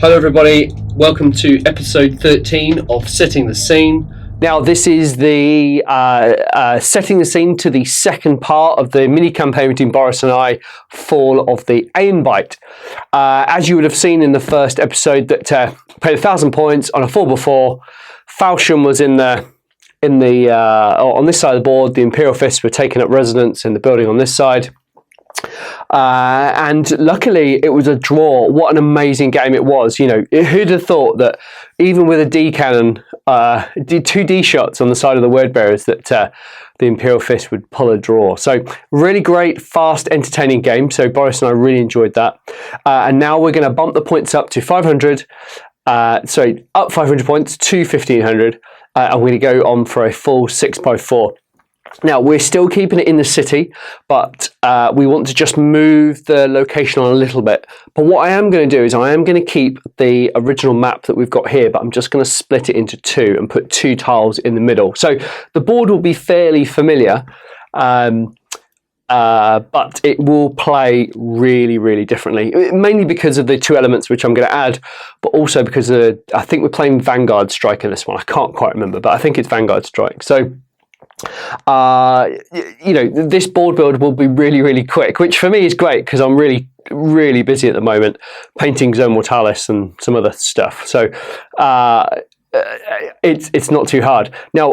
Hello everybody, welcome to episode 13 of Setting the Scene. Now this is the setting the scene to the second part of the mini campaign between Boris and I, Fall of the Aenbite. As you would have seen in the first episode, that played 1,000 points on a 4x4. Falchion was on this side of the board. The Imperial Fists were taking up residence in the building on this side. And luckily it was a draw. What an amazing game it was. You know, who'd have thought that even with a D cannon, two D shots on the side of the word bearers, that the Imperial Fist would pull a draw. So really great, fast, entertaining game. So Boris and I really enjoyed that. And now we're going to bump the points up to 500. Up 500 points to 1,500. And we're going to go on for a full 6x4. Now, we're still keeping it in the city, but we want to just move the location on a little bit. But what I am going to do is I am going to keep the original map that we've got here, but I'm just going to split it into two and put two tiles in the middle. So the board will be fairly familiar, but it will play really, really differently. Mainly because of the two elements which I'm going to add, but also because I think we're playing Vanguard Strike in this one. I can't quite remember, but I think it's Vanguard Strike. So you know, this board build will be really, really quick, which for me is great because I'm really, really busy at the moment painting Zone Mortalis and some other stuff. So it's not too hard. Now,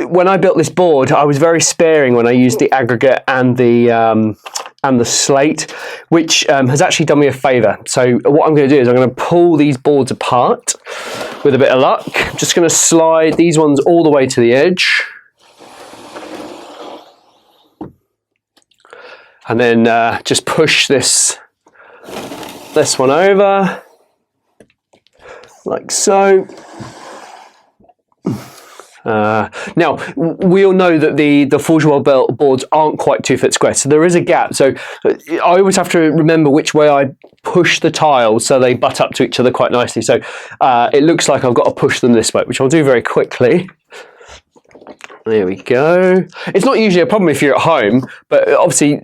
when I built this board, I was very sparing when I used the aggregate and the slate, which has actually done me a favour. So what I'm going to do is I'm going to pull these boards apart with a bit of luck. I'm just going to slide these ones all the way to the edge. And then just push this one over, like so. Now, we all know that the Forge World boards aren't quite 2 foot square, so there is a gap. So I always have to remember which way I push the tiles so they butt up to each other quite nicely. So it looks like I've got to push them this way, which I'll do very quickly. There we go. It's not usually a problem if you're at home, but obviously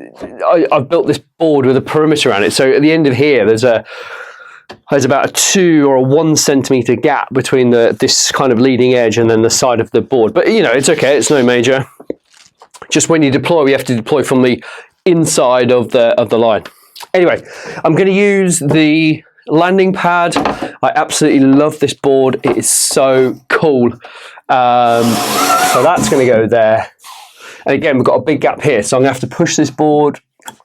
I've built this board with a perimeter around it. So at the end of here, there's about a 2 or a 1 centimeter gap between this kind of leading edge and then the side of the board. But you know, it's okay. It's no major. Just when you deploy, we have to deploy from the inside of the line. Anyway, I'm going to use the landing pad. I absolutely love this board. It is so cool. So that's going to go there. And again, we've got a big gap here, so I'm going to have to push this board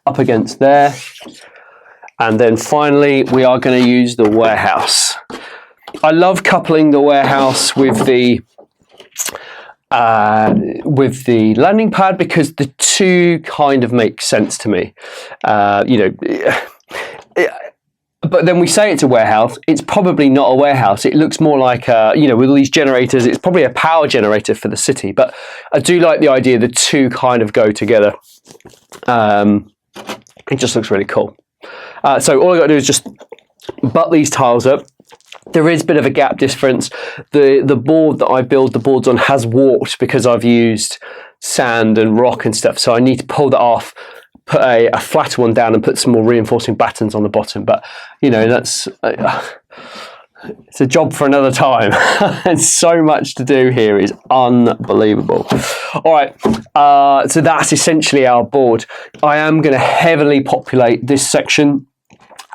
up against there. And then finally, we are going to use the warehouse. I love coupling the warehouse with the landing pad because the two kind of make sense to me. You know. But then we say it's a warehouse, it's probably not a warehouse. It looks more like, you know, with all these generators, it's probably a power generator for the city. But I do like the idea the two kind of go together. It just looks really cool. So all I got to do is just butt these tiles up. There is a bit of a gap difference. The board that I build the boards on has warped because I've used sand and rock and stuff. So I need to pull that off, put a flatter one down and put some more reinforcing battens on the bottom. But, you know, that's it's a job for another time. There's so much to do here. It's unbelievable. All right, so that's essentially our board. I am going to heavily populate this section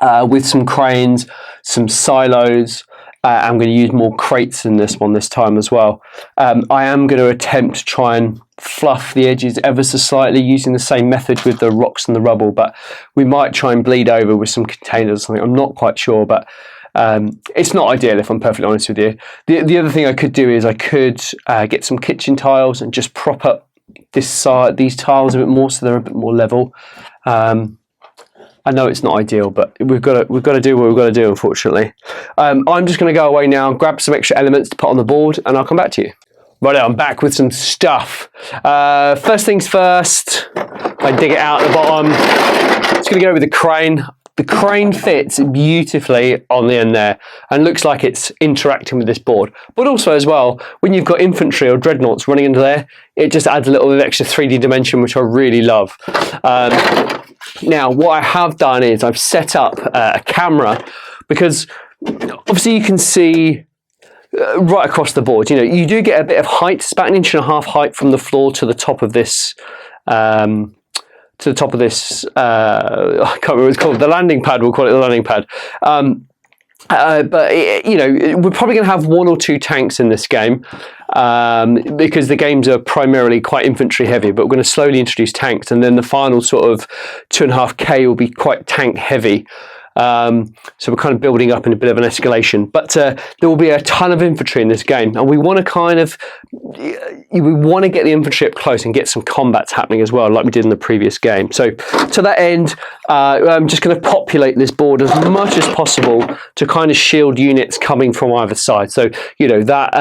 with some cranes, some silos. I'm going to use more crates in this one this time as well. I am going to attempt to try and fluff the edges ever so slightly using the same method with the rocks and the rubble, but we might try and bleed over with some containers or something. I'm not quite sure, but it's not ideal if I'm perfectly honest with you. The other thing I could do is I could get some kitchen tiles and just prop up this side, these tiles a bit more so they're a bit more level. I know it's not ideal, but we've got to do what we've got to do, unfortunately. I'm just going to go away now, grab some extra elements to put on the board, and I'll come back to you. Right, I'm back with some stuff. First things first, I dig it out at the bottom. Just going to go with the crane. The crane fits beautifully on the end there and looks like it's interacting with this board. But also as well, when you've got infantry or dreadnoughts running into there, it just adds a little bit of extra 3D dimension, which I really love. Now, what I have done is I've set up a camera because obviously you can see right across the board. You know, you do get a bit of height. It's about 1.5 inches height from the floor to the top of this. I can't remember what it's called. The landing pad. We'll call it the landing pad. But you know, we're probably going to have 1 or 2 tanks in this game because the games are primarily quite infantry heavy. But we're going to slowly introduce tanks, and then the final sort of 2.5K will be quite tank heavy. So we're kind of building up in a bit of an escalation, but there will be a ton of infantry in this game, and we want to get the infantry up close and get some combats happening as well, like we did in the previous game. So to that end, I'm just going to populate this board as much as possible to kind of shield units coming from either side. So you know that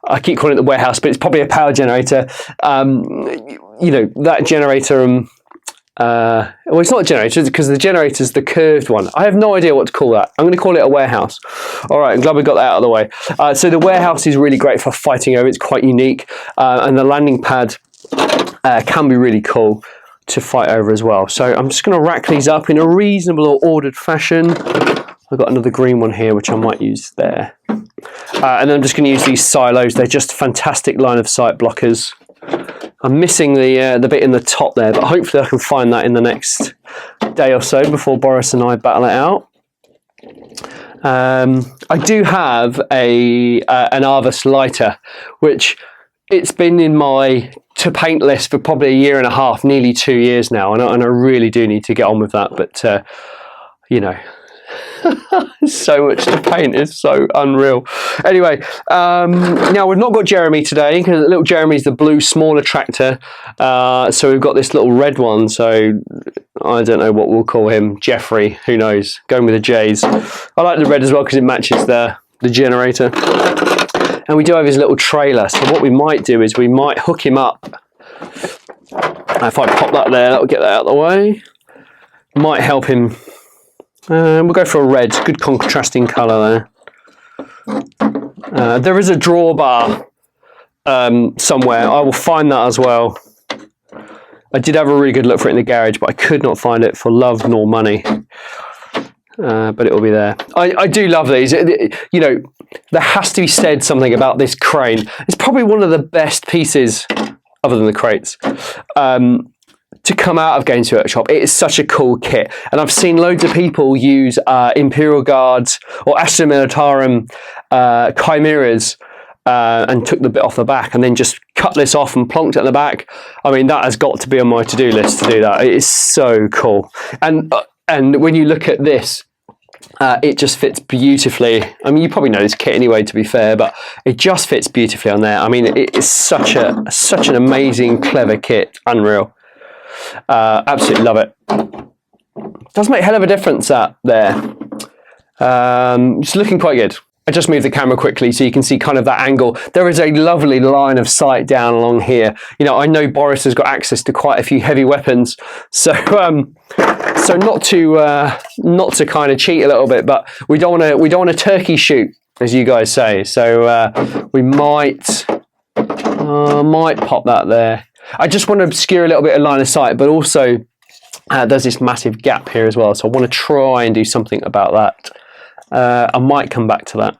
I keep calling it the warehouse, but it's probably a power generator. You know, that generator. Well, it's not a generator because the generator is the curved one. I have no idea what to call that. I'm going to call it a warehouse. All right, I'm glad we got that out of the way. So the warehouse is really great for fighting over. It's quite unique, and the landing pad can be really cool to fight over as well. So I'm just going to rack these up in a reasonable or ordered fashion. I've got another green one here, which I might use there. And then I'm just going to use these silos. They're just fantastic line of sight blockers. I'm missing the bit in the top there, but hopefully I can find that in the next day or so before Boris and I battle it out. I do have an Arvus lighter, which it's been in my to paint list for probably 1.5 years, nearly 2 years now, and I really do need to get on with that. But you know. So much to paint, it's so unreal. Anyway, now we've not got Jeremy today because little Jeremy's the blue smaller tractor, so we've got this little red one, so I don't know what we'll call him. Jeffrey, who knows, going with the J's. I like the red as well because it matches the generator, and we do have his little trailer, so what we might do is we might hook him up. If I pop that there, that'll get that out of the way. Might help him. We'll go for a red, good contrasting colour there. There is a drawbar somewhere. I will find that as well. I did have a really good look for it in the garage, but I could not find it for love nor money. But it will be there. I do love these. You know, there has to be said something about this crane. It's probably one of the best pieces, other than the crates, to come out of Games Workshop. It is such a cool kit, and I've seen loads of people use Imperial Guards or Astra Militarum Chimeras and took the bit off the back and then just cut this off and plonked it on the back. I mean, that has got to be on my to-do list to do that. It is so cool, and when you look at this, it just fits beautifully. I mean, you probably know this kit anyway, to be fair, but it just fits beautifully on there. I mean, it is such an amazing, clever kit, unreal. Absolutely love it. Does make a hell of a difference that there. It's looking quite good. I just moved the camera quickly so you can see kind of that angle. There is a lovely line of sight down along here. You know, I know Boris has got access to quite a few heavy weapons, so not to kind of cheat a little bit, but we don't want to turkey shoot, as you guys say. So we might pop that there. I just want to obscure a little bit of line of sight, but also there's this massive gap here as well, so I want to try and do something about that. I might come back to that.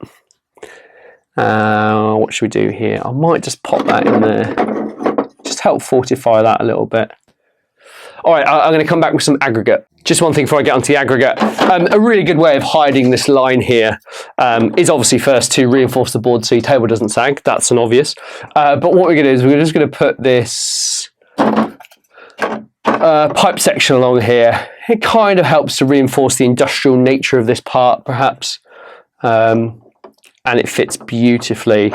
What should we do here? I might just pop that in there, just help fortify that a little bit. All right, I'm going to come back with some aggregate. Just one thing before I get onto the aggregate. A really good way of hiding this line here is obviously first to reinforce the board so your table doesn't sag. That's an obvious. But what we're going to do is we're just going to put this pipe section along here. It kind of helps to reinforce the industrial nature of this part, perhaps. And it fits beautifully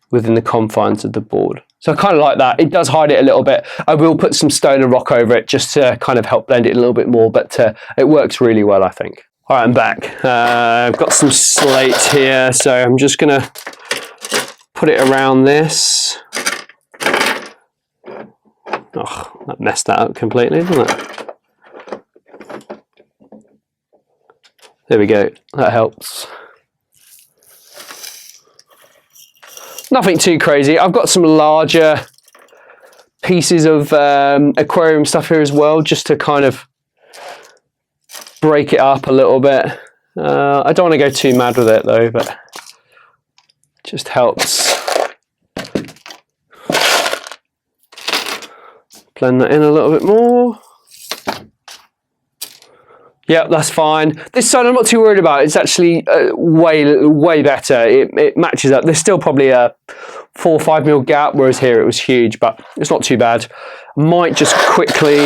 within the confines of the board. So I kind of like that. It does hide it a little bit. I will put some stone and rock over it just to kind of help blend it a little bit more, but it works really well, I think. All right, I'm back. I've got some slate here, so I'm just going to put it around this. Oh, that messed that up completely, didn't it? There we go. That helps. Nothing too crazy. I've got some larger pieces of aquarium stuff here as well, just to kind of break it up a little bit. I don't want to go too mad with it though, but just helps. Blend that in a little bit more. Yeah, that's fine. This side I'm not too worried about. It's actually way better. It matches up. There's still probably a 4 or 5 mil gap, whereas here it was huge, but it's not too bad. Might just quickly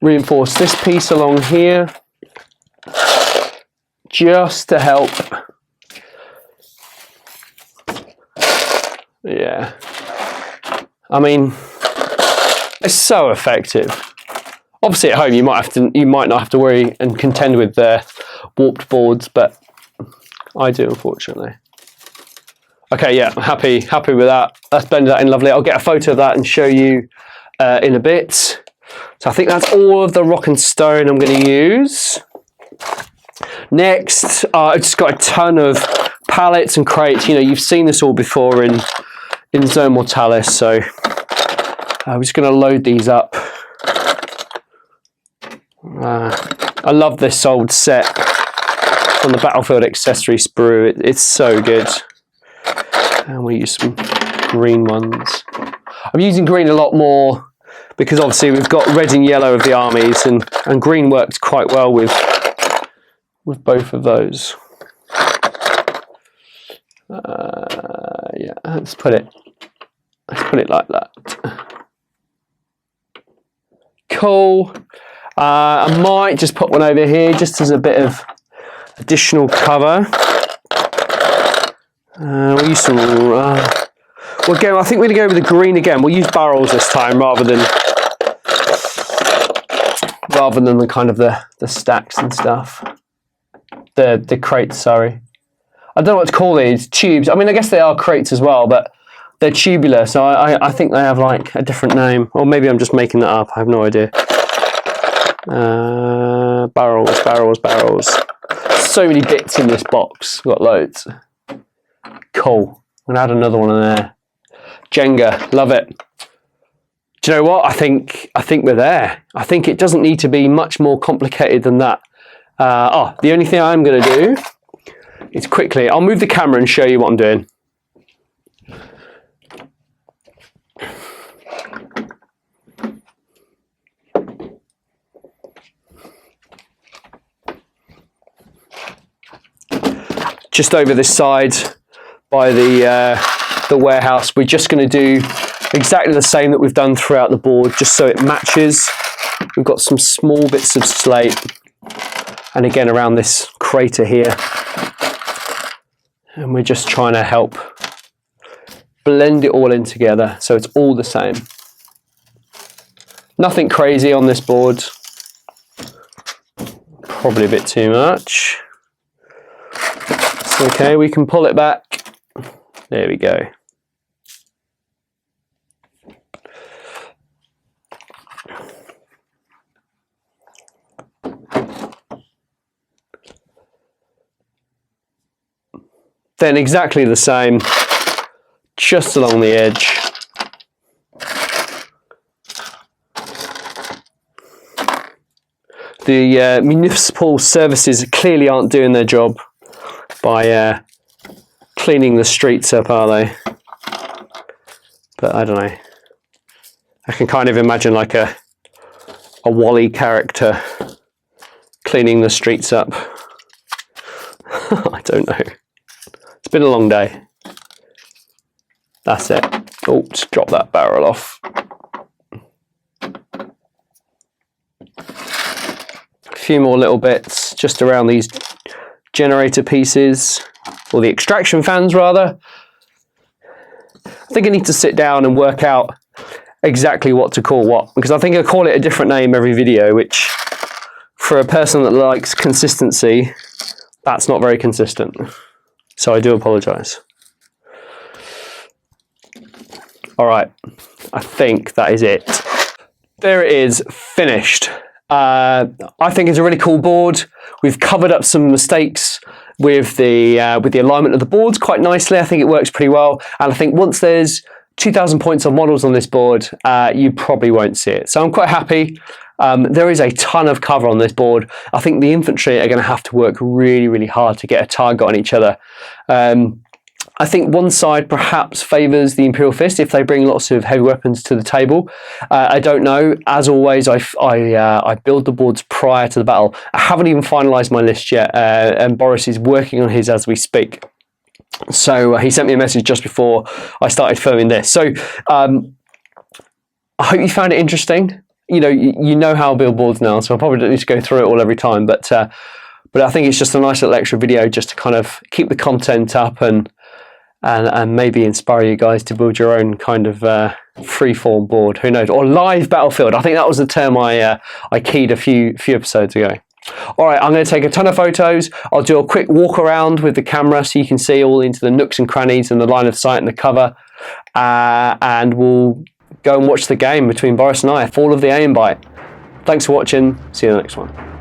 reinforce this piece along here, just to help. Yeah. I mean, it's so effective. Obviously at home you might not have to worry and contend with the warped boards, but I do, unfortunately. Okay, yeah, I'm happy with that. That's blended that in lovely. I'll get a photo of that and show you in a bit. So I think that's all of the rock and stone I'm going to use. Next, I've just got a ton of pallets and crates. You know, you've seen this all before in Zone Mortalis, so I'm just going to load these up. I love this old set from the Battlefield Accessory Sprue. It's so good. And we use some green ones. I'm using green a lot more because obviously we've got red and yellow of the armies, and green works quite well with both of those. Yeah, let's put it like that. Cool. I might just put one over here just as a bit of additional cover. We'll use some. Well, again, I think we're going to go with the green again. We'll use barrels this time rather than the kind of the stacks and stuff. The crates, sorry. I don't know what to call these, tubes. I mean, I guess they are crates as well, but they're tubular, so I think they have like a different name. Or maybe I'm just making that up. I have no idea. Barrels. So many bits in this box. Got loads. Cool. I'm gonna add another one in there. Jenga, love it. Do you know what? I think we're there. I think it doesn't need to be much more complicated than that. The only thing I'm gonna do is quickly, I'll move the camera and show you what I'm doing. Just over this side by the warehouse, we're just going to do exactly the same that we've done throughout the board, just so it matches. We've got some small bits of slate, and again around this crater here, and we're just trying to help blend it all in together so it's all the same. Nothing crazy on this board, probably a bit too much. Okay, we can pull it back. There we go. Then exactly the same, just along the edge. The municipal services clearly aren't doing their job by cleaning the streets up, are they? But I don't know. I can kind of imagine like a Wall-E character cleaning the streets up. I don't know. It's been a long day. That's it. Oh, just drop that barrel off. A few more little bits just around these generator pieces, or the extraction fans rather. I think I need to sit down and work out exactly what to call what, because I think I call it a different name every video, which for a person that likes consistency, that's not very consistent. So I do apologise. All right, I think that is it. There it is, finished. I think it's a really cool board. We've covered up some mistakes with the alignment of the boards quite nicely. I think it works pretty well, and I think once there's 2,000 points on models on this board, you probably won't see it. So I'm quite happy. There is a ton of cover on this board. I think the infantry are going to have to work really, really hard to get a target on each other. I think one side perhaps favours the Imperial Fist if they bring lots of heavy weapons to the table. I don't know. As always, I build the boards prior to the battle. I haven't even finalised my list yet, and Boris is working on his as we speak. So he sent me a message just before I started filming this. So I hope you found it interesting. You know how I build boards now, so I probably don't need to go through it all every time. But I think it's just a nice little extra video just to kind of keep the content up and maybe inspire you guys to build your own kind of freeform board. Who knows? Or live battlefield. I think that was the term I keyed a few episodes ago. All right, I'm going to take a ton of photos. I'll do a quick walk around with the camera so you can see all into the nooks and crannies and the line of sight and the cover. And we'll go and watch the game between Boris and I, Fall of the Aeonbite. Thanks for watching. See you in the next one.